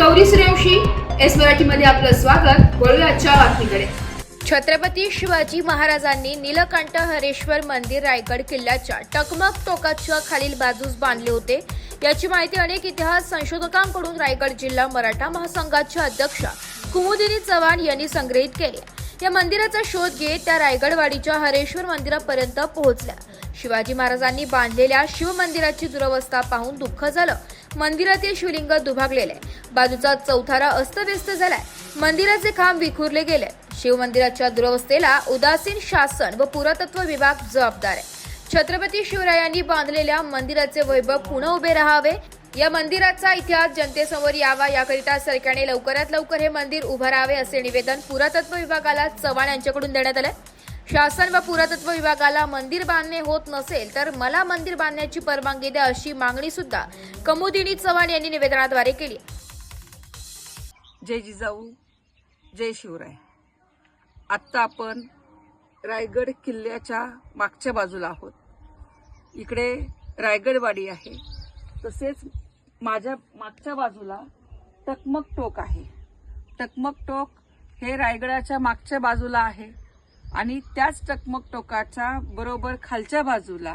Gauri Suryavanshi, S मराठीमध्ये आपलं स्वागत। वळूया आजच्या बातमीकडे। छत्रपती शिवाजी महाराजांनी नीलकंठ हरेश्वर मंदिर रायगड किल्ल्याच्या टकमक टोकाच्या खालील बाजूस बांधले होते। याची माहिती अनेक इतिहास संशोधकांकडून रायगड जिल्हा मराठा महासंघाच्या अध्यक्ष कुमुदिनी चव्हाण यांनी संग्रहित केले। या मंदिराचा शोध घेत त्या रायगडवाडीच्या हरेश्वर मंदिरापर्यंत पोहोचल्या। शिवाजी महाराजांनी बांधलेल्या शिवमंदिराची दुरवस्था पाहून दुःख झालं। मंदिरातील शिवलिंग दुभागलेले, बाजूचा चौथारा अस्तव्यस्त झालाय, मंदिराचे खांब विखुरले गेले। शिवमंदिराच्या दुरवस्थेला उदासीन शासन व पुरातत्व विभाग जबाबदार आहे। छत्रपती शिवरायांनी बांधलेल्या मंदिराचे वैभव पुन्हा उभे राहावे, या मंदिराचा इतिहास जनतेसमोर यावा, याकरिता सरकारने लवकरात लवकर हे मंदिर उभे राहावे असे निवेदन पुरातत्व विभागाला चव्हाण यांच्याकडून देण्यात आले। शासन व पुरातत्व विभागाला मंदिर बांधणे होत नसेल तर मला मंदिर बांधण्याची परवानगी द्या अशी मागणी सुद्धा कुमुदिनी चव्हाण यांनी निवेदनाद्वारे केली। जय जिजाऊ, जय शिवराय। आत्ता आपण रायगड किल्ल्याच्या मागच्या बाजूला आहोत। इकडे रायगडवाडी आहे, तसेच माझ्या मागच्या बाजूला टकमक टोक आहे। टकमक टोक हे रायगडाच्या मागच्या बाजूला आहे आणि त्याच टकमक टोकाच्या बरोबर खालच्या बाजूला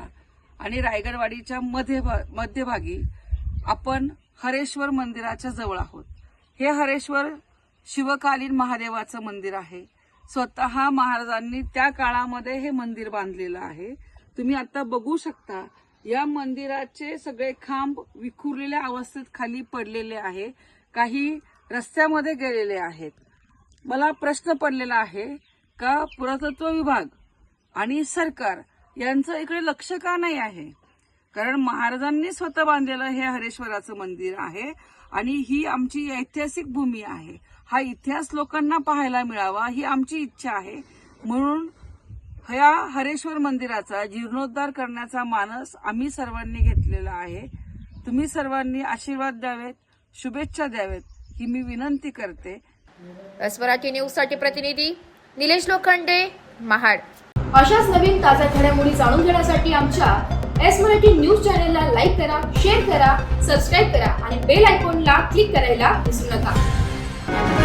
आणि रायगडवाडीच्या मध्यभागी आपण हरेश्वर मंदिराच्या जवळ आहोत। हे हरेश्वर शिवकालीन महादेवाचं मंदिर आहे। स्वतः महाराजांनी त्या काळामध्ये हे मंदिर बांधलेलं आहे। तुम्ही आता बघू शकता, या मंदिराचे सगळे खांब विखुरलेल्या अवस्थेत खाली पडलेले आहे, काही रस्त्यामध्ये गेलेले आहेत। मला प्रश्न पडलेला आहे का पुरातत्व विभाग आणि सरकार यांचं इकडे लक्ष का नाही आहे? कारण महाराजांनी स्वतः बांधलेलं हे हरेश्वराचं मंदिर आहे आणि ही आमची ऐतिहासिक भूमी आहे। हा इतिहास लोकांना पाहायला मिळावा ही आमची इच्छा आहे। म्हणून ह्या हरेश्वर मंदिराचा जीर्णोद्धार करण्याचा मानस आम्ही सर्वांनी घेतलेला आहे। तुम्ही सर्वांनी आशीर्वाद द्यावेत, शुभेच्छा द्यावेत ही मी विनंती करते। एस मराठी न्यूज साठी प्रतिनिधी निलेश लोखंडे, महाड। अशाच नवीन ताज्या घडामोडी जाणून घेण्यासाठी आमच्या एस मराठी न्यूज चॅनलला लाईक करा, शेअर करा, सबस्क्राईब करा आणि बेल आयकॉनला क्लिक करायला विसरू नका।